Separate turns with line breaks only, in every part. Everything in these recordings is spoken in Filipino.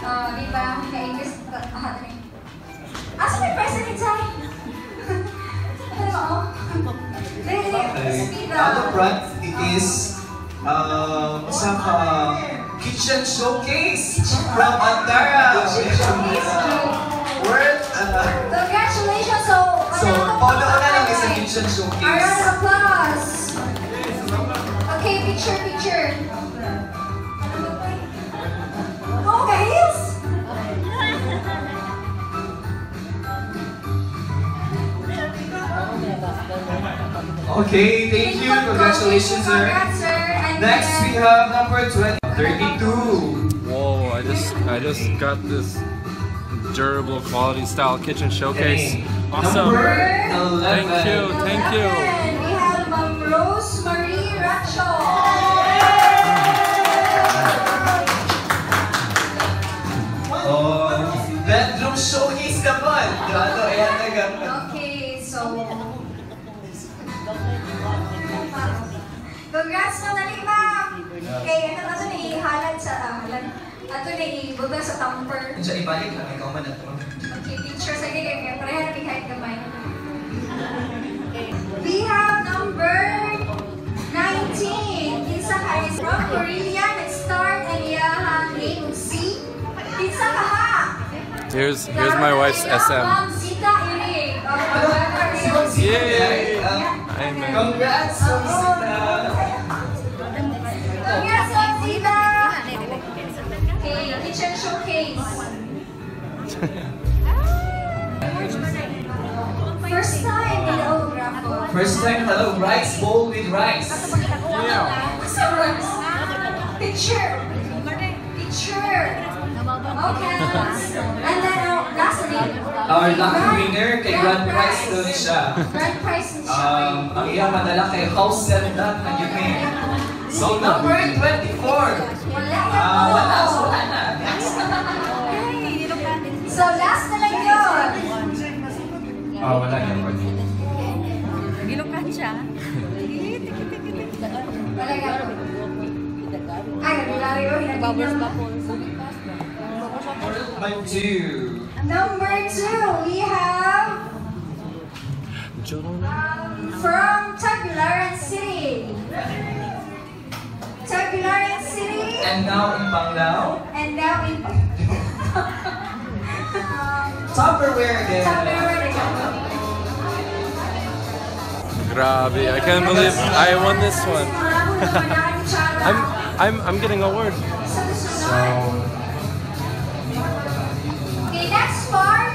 Di ba? Na-English. Asa may president tayo? Ano?
Out of front, it is kitchen showcase from Antara.
Congratulations!
So, all na lang is a kitchen showcase.
A round of applause! Okay, picture. Oh, guys!
Okay, thank you. Congratulations, sir.
Congrats, sir. And
Next, we have number 32.
Whoa, I just got this durable quality style kitchen showcase. Awesome.
Number 11.
Thank you.
We have Rosemary Racho.
Bedroom showcase naman.
Okay, so congrats na dali, ma'am. Okay, ito na ito naihalad sa ato naibuga sa tamper.
Diyan ibalik lang, ikaw man ito.
Okay, picture sa kaya pareha na kahit gamay. We have number 19. Kinsa ka is from Korea. Nag-start ang iyahang name of C. Kinsa ka ha?
Here's my wife's SM.
Ma'am Sita Irig.
Yay!
Amen.
Congrats, Sita!
Congrats, Sita! Okay, kitchen showcase. First time in the autograph.
First time, hello, rice bowl with rice.
Yeah.
What's the rice? Picture. Okay. And then, lastly,
Our lucky winner, kay Grand Prize doon siya.
Grand prize din siya.
Ang iyang madala kay House and That na yun. So, number 24. Wala na.
So, last na lang yun.
Wala yan.
Gilukan siya.
Wala gano'n. Ay, regularyo. Number 2, we have from Tagbilaran City.
And now in Panglao. Tupperware again.
Grabe, I can't believe I won this one. I'm getting an award.
Okay, next part.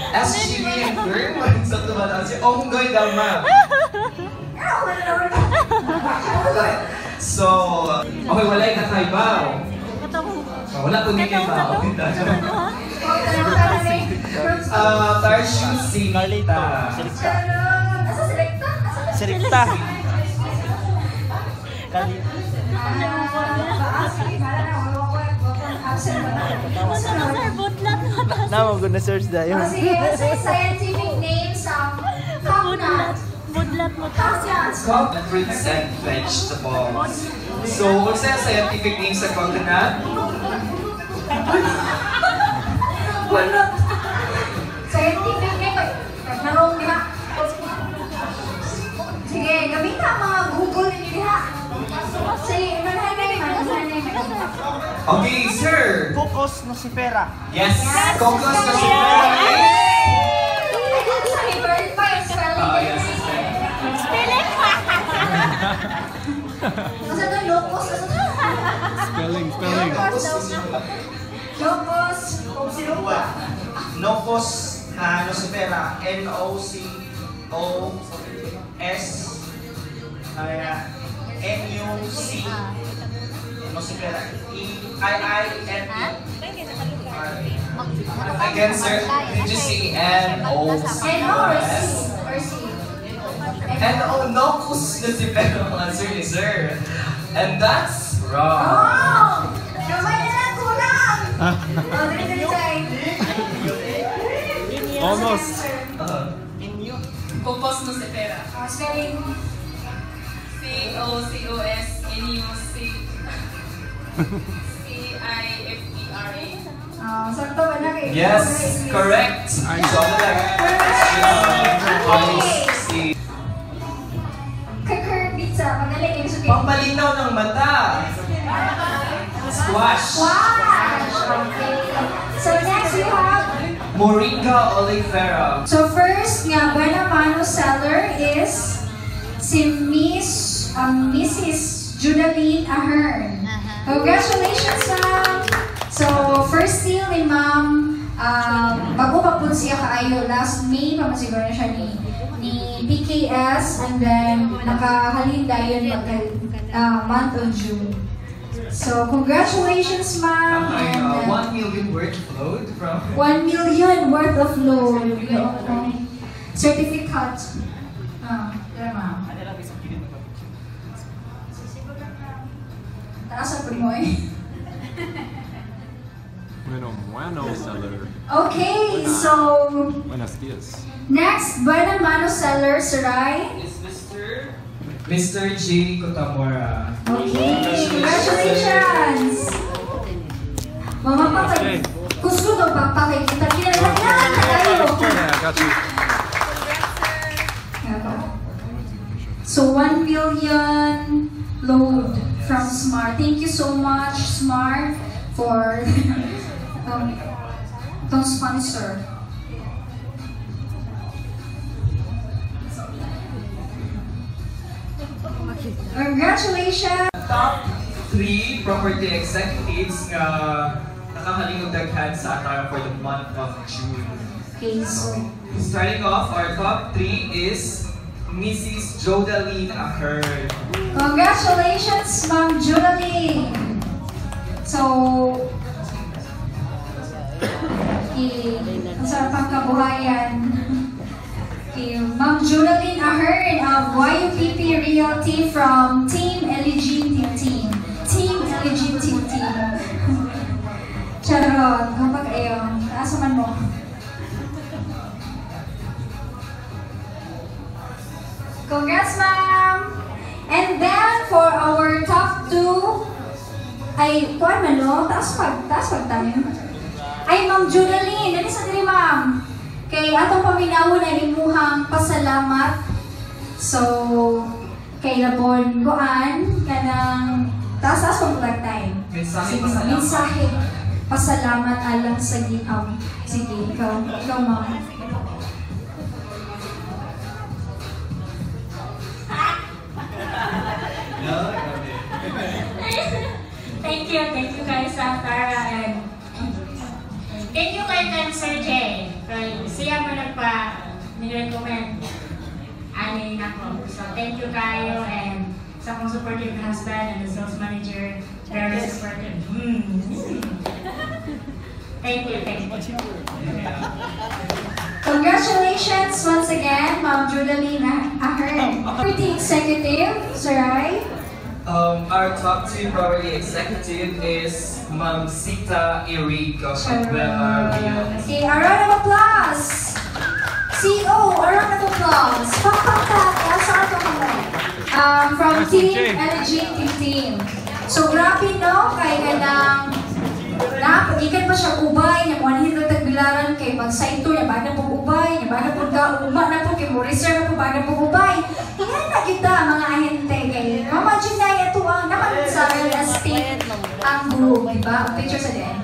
SGV firm, sa tumatawag si Onggoy Dama. So, okay, wala yung kakaibaw. Wala po nito ba? Tarshu Sinita.
Selecta. Now I'm gonna search that.
Scientific names of coconut.
Coconut fruits and vegetables. So, what's the scientific name sa coconut?
Coconut. Scientific name. Narong diha. Sige, gamitin ang mga Google ninyo diha. Sige, manhay name.
Okay, sir.
Cocos nocifera.
Yes, Cocos nocifera. Yes.
Masa ito, locos?
Spelling.
Locos.
Nocos nocifera. N-O-C-O-S N-U-C nocifera. E-I-I-N-E.
Again, sir, did you say N-O-C-O-S? Nocos nocifera ang answer ni sir. And that's wrong.
Oh! Kamay na lang kulang! Oh, dali.
Almost.
Compos Nocifera.
Spelling.
COCOSNEUCIFERA.
Sakto ba na kayo?
Yes, correct. So,
Okay. Kirker pizza. Magaling kayo sa
pampalinaw ng mata. Squash.
Wash! Okay. So next we have...
Moringa oleifera.
So first nga, Buena Mano seller is si Mrs. Judaline Ahern. Congratulations, ma'am! So first deal ni ma'am, bago pa po siya kaayo, last May pa masiguro na siya ni PKS, and then nakahalin dayon month of June. So, congratulations, ma'am.
Okay,
And,
1 million worth of load from...
1 million worth of loan. Certificate. Kaya, ma'am. Taas ang mo eh.
Bueno seller.
Okay, so
Buenos dias.
next, Buena Mano seller, Sarai.
Is Mr. J. Cotamora.
Okay, congratulations! Mama pa kayo. Gusto daw papakay kita. Kinalagyan na kayo.
Yeah, I got you.
So 1 million load from Smart. Thank you so much, Smart, for don't sponsor. Congratulations!
Top 3 property executives nga nakahalingog daghan sa atara for the month of June.
Okay, so
Starting off, our top 3 is Mrs. Jodaline Ahern.
congratulations, Ma'am Judaline! So, ang sarap ang kabuhayan. Okay, Ma'am Judaline Ahern of YUPP Realty from Team Eligente Team. Team Eligente Team. Charot, kapag ayaw. Asa man mo? Congrats, ma'am! And then, for our top 2, ay, kuwan man, no? Taas pagtamin. Ay, Ma'am Judaline, dali sa diri, ma'am. Kay atong paminawon ay imuhang pasalamat. So, kay labon kuan kanang taas pang time.
Mensahe
Sige,
pasalamat.
mensahe pasalamat alang sa Ginoo. Sige, ikaw ma'am.
Thank you guys, Tara, and thank you kay Sir Jay. Kay siya mo nag-recommend ani nako. So thank you kayo, and sa akong supportive husband and the sales manager, very supportive. Thank you.
Congratulations once again, Ma'am Judaline Ahern. Property Executive, Sarai.
Our top 2 property executive is Ma'am Sita Irigo of Buena Realty.
Okay, a round of applause. CEO, a round of applause. Pakpakat, asa ato mo. From Team Eligente Team. So grabe no, kay kanang ikan pa siya ubay, na mga hindi tagbilaran kay pag-saito, na baga po ubay, na baga po uma na po, kay mo reserve na po, baga po ubay. Hingan na kita mga ahente kay imagine na ito ang naman sa real estate ang group, diba? Picture sa din.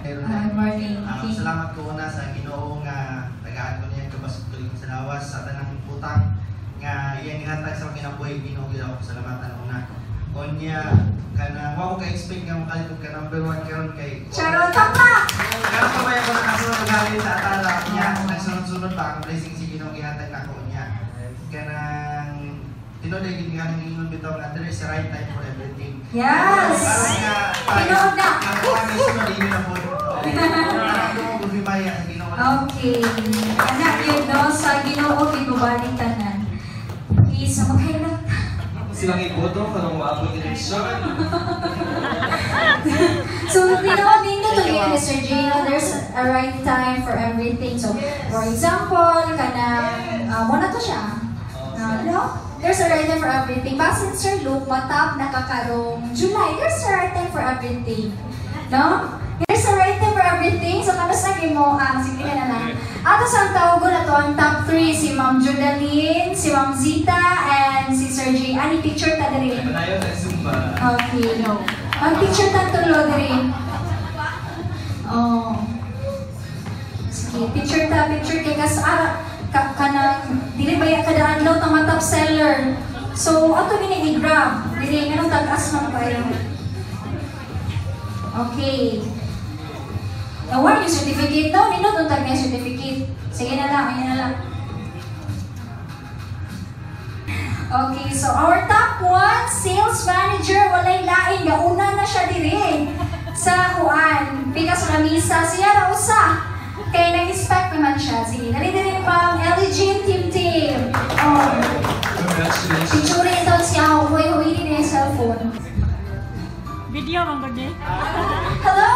Good morning.
Salamat ko una sa Ginoo nga tagaan ko niya kabasog tulig sa lawas sa tanang putang nga iyang ihatag sa kinabuhi Ginoo gyud ako salamatan una. Konya kana wa ko ka-expect nga makalitod ka number 1 karon kay
Charot pa!
Pero kamay ko na kasunod gali sa atala niya nagsunod-sunod pa ang blessing si Ginoo gihatag nako niya. Kanang tinoday gid nga ning ingon bitaw nga there is a right time for everything.
Yes!
Karon nga
Tinood na!
kami sunod din na po. Ako gumimaya sa Ginoo.
Okay. Anak yun, no? Sa Ginoo, kinubalik tanan. Isa, maghilat.
silang iboto karong maabot eleksyon.
So, pinawagin ko to yun, Mr. Gino, there's a right time for everything. So, for example, muna to siya. There's a right time for everything. Basin Sir Luke, matap nakakarong July, there's a right time for everything. No? There's a right time for everything. So, tapos naging mo, sige na lang. Ato sa tawag ko na to, ang top 3, si Ma'am Judaline, si Ma'am Zita, and si Sir J. Ani, picture ta na rin.
Panayon na Zumba.
Okay, no. Mag-picture ta tulo rin. Oh. Sige, picture kay kanang dili ba ya kada adlaw ta top seller. So ato gini i-grab. Dili nganong tag-as man kayo. Okay. Award yung certificate daw, nindot ang tag na certificate. Sige na lang, ayan na lang. Okay, so our top 1 sales manager, walay laing, gauna na siya diri sa kuan. Pika sa kamisa, siya na usa. Kaya nag-expect naman siya. Sige, nari pang LG Team. Oh.
Congratulations.
Picture ito siya, huwi-huwi din yung cellphone.
Video bang gudi?
Hello,